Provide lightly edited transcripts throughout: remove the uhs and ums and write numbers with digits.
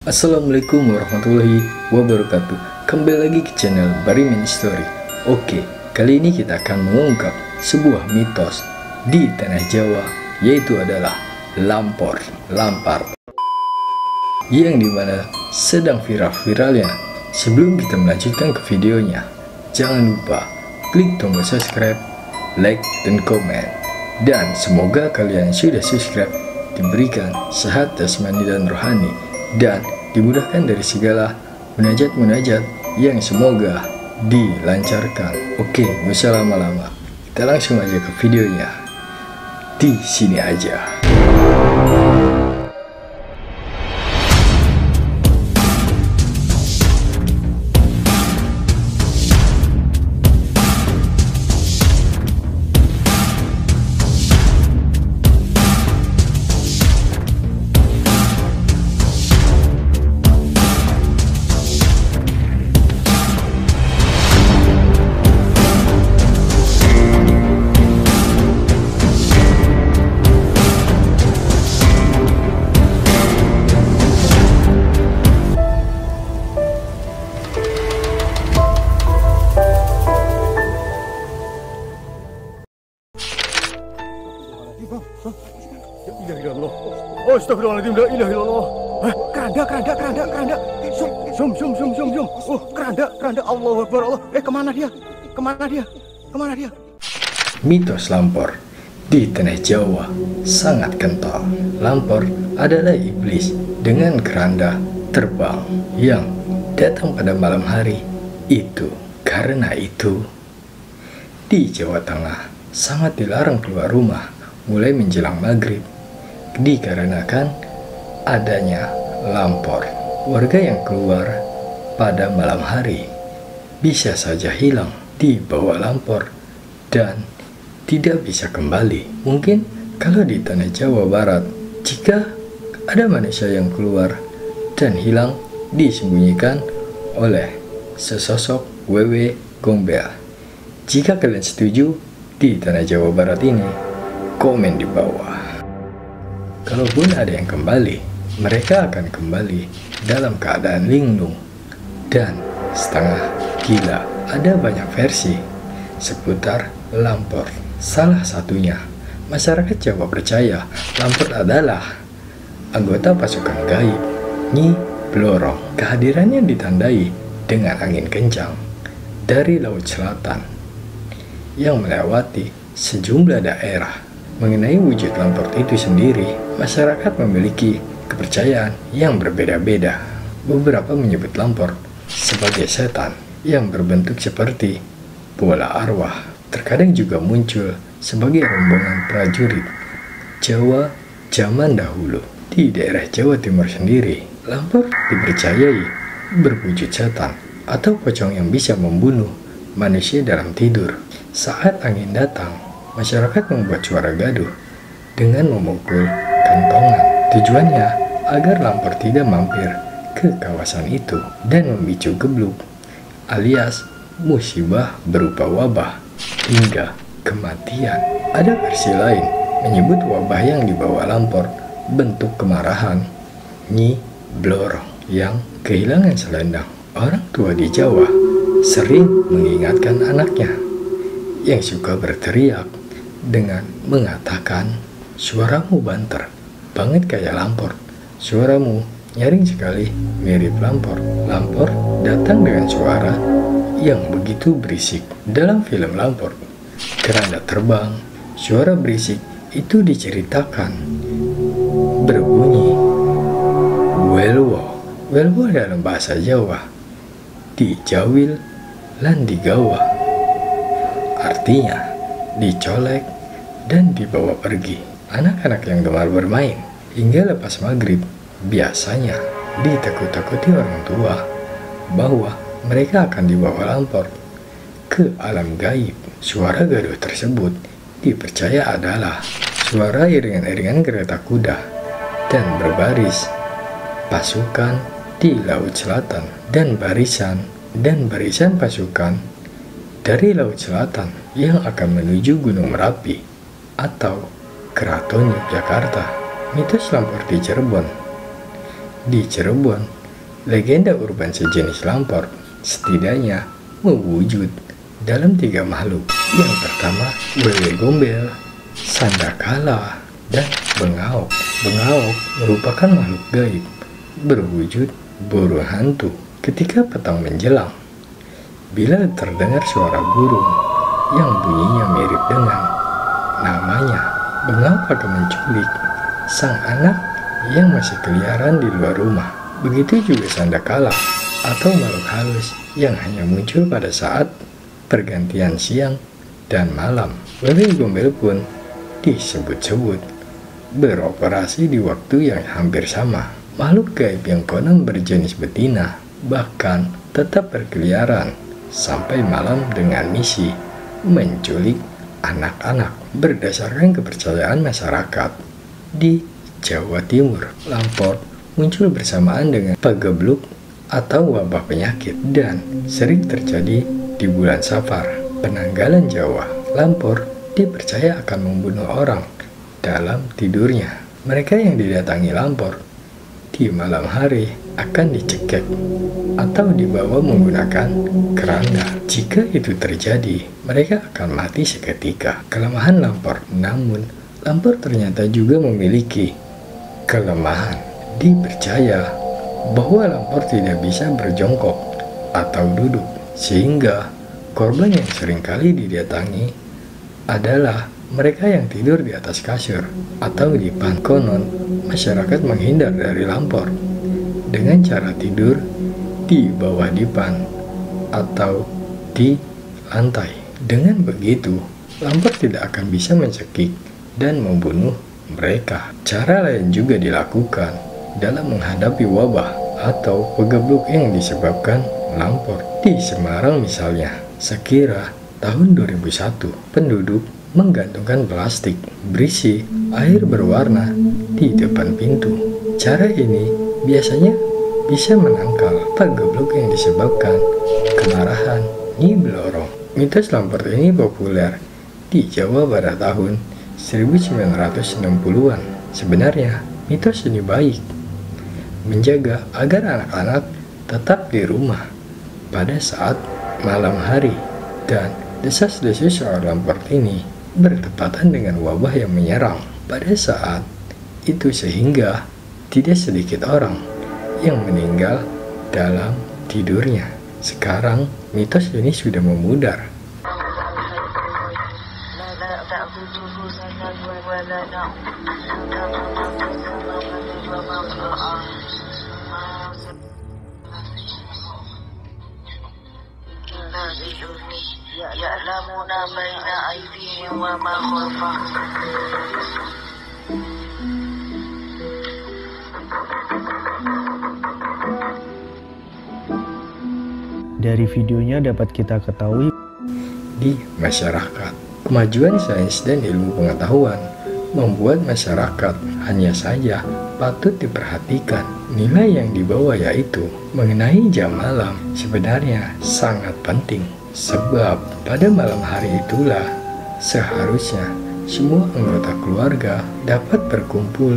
Assalamualaikum warahmatullahi wabarakatuh. Kembali lagi ke channel Barimin Story. Oke, kali ini kita akan mengungkap sebuah mitos di tanah Jawa, yaitu adalah lampor, lampar, yang dimana sedang viral-viralnya. Sebelum kita melanjutkan ke videonya, jangan lupa klik tombol subscribe, like, dan komen. Dan semoga kalian yang sudah subscribe diberikan sehat jasmani dan rohani, dan dimudahkan dari segala munajat-munajat yang semoga dilancarkan. Oke, gak usah lama-lama, kita langsung aja ke videonya. Di sini aja. Oh, astagfirullahaladzim, la ilaha illallah. Keranda. Zoom. Oh, keranda, Allahu Akbar, Allah. Kemana dia? Mitos lampor di tanah Jawa sangat kental. Lampor adalah iblis dengan keranda terbang yang datang pada malam hari. Karena itu di Jawa Tengah sangat dilarang keluar rumah mulai menjelang maghrib, dikarenakan adanya lampor. Warga yang keluar pada malam hari bisa saja hilang di bawah lampor dan tidak bisa kembali. Mungkin kalau di tanah Jawa Barat, jika ada manusia yang keluar dan hilang, disembunyikan oleh sesosok wewe gombel. Jika kalian setuju di tanah Jawa Barat ini, komen di bawah. Kalaupun ada yang kembali, mereka akan kembali dalam keadaan linglung dan setengah gila. Ada banyak versi seputar lampor. Salah satunya, masyarakat Jawa percaya lampor adalah anggota pasukan gaib Nyi Blorong. Kehadirannya ditandai dengan angin kencang dari Laut Selatan yang melewati sejumlah daerah. Mengenai wujud lampor itu sendiri, masyarakat memiliki kepercayaan yang berbeda-beda. Beberapa menyebut lampor sebagai setan yang berbentuk seperti bola arwah. Terkadang juga muncul sebagai rombongan prajurit Jawa zaman dahulu. Di daerah Jawa Timur sendiri, lampor dipercayai berwujud setan atau pocong yang bisa membunuh manusia dalam tidur. Saat angin datang, masyarakat membuat suara gaduh dengan memukul kantongan. Tujuannya agar lampor tidak mampir ke kawasan itu dan memicu gebluk alias musibah berupa wabah hingga kematian. Ada versi lain menyebut wabah yang dibawa lampor bentuk kemarahan Nyi Blorong yang kehilangan selendang. Orang tua di Jawa sering mengingatkan anaknya yang suka berteriak dengan mengatakan, "Suaramu banter banget kayak lampor. Suaramu nyaring sekali, mirip lampor." Lampor datang dengan suara yang begitu berisik. Dalam film Lampor, keranda terbang, suara berisik itu diceritakan berbunyi welwo. Welwo dalam bahasa Jawa dijawil lan digawa, artinya dicolek dan dibawa pergi. Anak-anak yang gemar bermain hingga lepas maghrib biasanya ditakut-takuti orang tua bahwa mereka akan dibawa lampor ke alam gaib. Suara gaduh tersebut dipercaya adalah suara iringan-iringan kereta kuda dan berbaris pasukan di Laut Selatan dan barisan pasukan dari Laut Selatan yang akan menuju Gunung Merapi atau Keraton Yogyakarta. Mitos lampor di Cirebon Di Cirebon, legenda urban sejenis lampor setidaknya mewujud dalam 3 makhluk. Yang pertama, wewe gombel, sandakala, dan bengaok. Bengaok merupakan makhluk gaib berwujud burung hantu. Ketika petang menjelang, bila terdengar suara burung yang bunyinya mirip dengan namanya, bengaok akan menculik sang anak yang masih keliaran di luar rumah. Begitu juga sandakala atau makhluk halus yang hanya muncul pada saat pergantian siang dan malam. Wewe gombel pun disebut-sebut beroperasi di waktu yang hampir sama. Makhluk gaib yang konon berjenis betina bahkan tetap berkeliaran sampai malam dengan misi menculik anak-anak. Berdasarkan kepercayaan masyarakat di Jawa Timur, lampor muncul bersamaan dengan pagebluk atau wabah penyakit dan sering terjadi di bulan Safar. Penanggalan Jawa, lampor dipercaya akan membunuh orang dalam tidurnya. Mereka yang didatangi lampor di malam hari akan dicekek atau dibawa menggunakan keranda. Jika itu terjadi, mereka akan mati seketika. Kelemahan lampor, namun lampor ternyata juga memiliki kelemahan. Dipercaya bahwa lampor tidak bisa berjongkok atau duduk, sehingga korban yang seringkali didatangi adalah mereka yang tidur di atas kasur atau di pan. Konon, masyarakat menghindar dari lampor dengan cara tidur di bawah dipan atau di lantai. Dengan begitu, lampor tidak akan bisa mencekik dan membunuh mereka. Cara lain juga dilakukan dalam menghadapi wabah atau pagebluk yang disebabkan lampor. Di Semarang misalnya, sekira tahun 2001, penduduk menggantungkan plastik berisi air berwarna di depan pintu. Cara ini biasanya bisa menangkal pagebluk yang disebabkan kemarahan Nyi Blorong. Mitos lampor ini populer di Jawa pada tahun 1960-an. Sebenarnya, mitos ini baik, menjaga agar anak-anak tetap di rumah pada saat malam hari, dan desas-desus soal lampor ini bertepatan dengan wabah yang menyerang pada saat itu, sehingga tidak sedikit orang yang meninggal dalam tidurnya. Sekarang mitos ini sudah memudar. Dari videonya dapat kita ketahui di masyarakat, kemajuan sains dan ilmu pengetahuan membuat masyarakat hanya saja patut diperhatikan. Nilai yang dibawa yaitu mengenai jam malam sebenarnya sangat penting, sebab pada malam hari itulah seharusnya semua anggota keluarga dapat berkumpul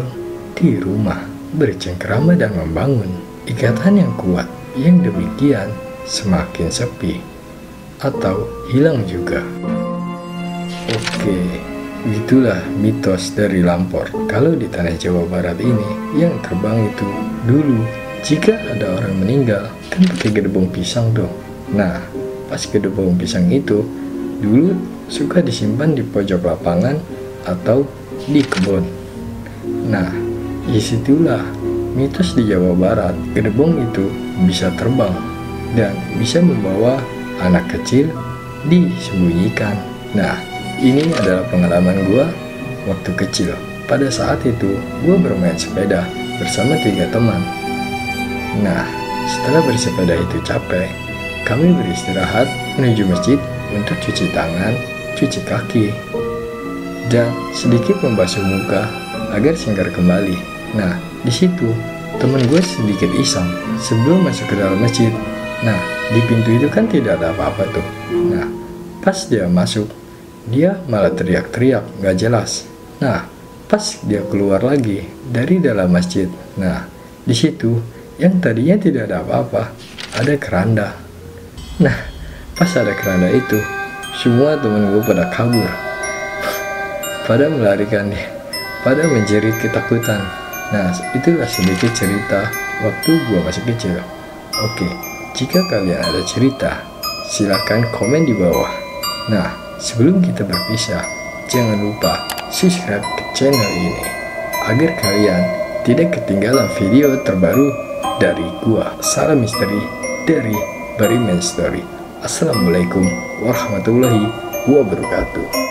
di rumah, bercengkrama dan membangun ikatan yang kuat. Yang demikian semakin sepi atau hilang juga. Oke, itulah mitos dari lampor. Kalau di tanah Jawa Barat ini, yang terbang itu dulu jika ada orang meninggal kan pakai gedebong pisang tuh. Nah, pas gedebong pisang itu dulu suka disimpan di pojok lapangan atau di kebun. Nah, disitulah mitos di Jawa Barat, gedebong itu bisa terbang dan bisa membawa anak kecil disembunyikan. Nah, ini adalah pengalaman gua waktu kecil. Pada saat itu, gua bermain sepeda bersama 3 teman. Nah, setelah bersepeda itu capek, kami beristirahat menuju masjid untuk cuci tangan, cuci kaki, dan sedikit membasuh muka agar segar kembali. Nah, di situ temen gue sedikit iseng sebelum masuk ke dalam masjid. Nah, di pintu itu kan tidak ada apa-apa tuh. Nah, pas dia masuk, dia malah teriak-teriak gak jelas. Nah, pas dia keluar lagi dari dalam masjid, nah Di situ yang tadinya tidak ada apa-apa, ada keranda. Nah, pas ada keranda itu, semua temen gue pada kabur, pada melarikan diri, pada menjerit ketakutan. Nah, itulah sedikit cerita waktu gue masih kecil. Oke, jika kalian ada cerita, silahkan komen di bawah. Nah, sebelum kita berpisah, jangan lupa subscribe ke channel ini agar kalian tidak ketinggalan video terbaru dari gua. Salam misteri dari Bariman Story. Assalamualaikum warahmatullahi wabarakatuh.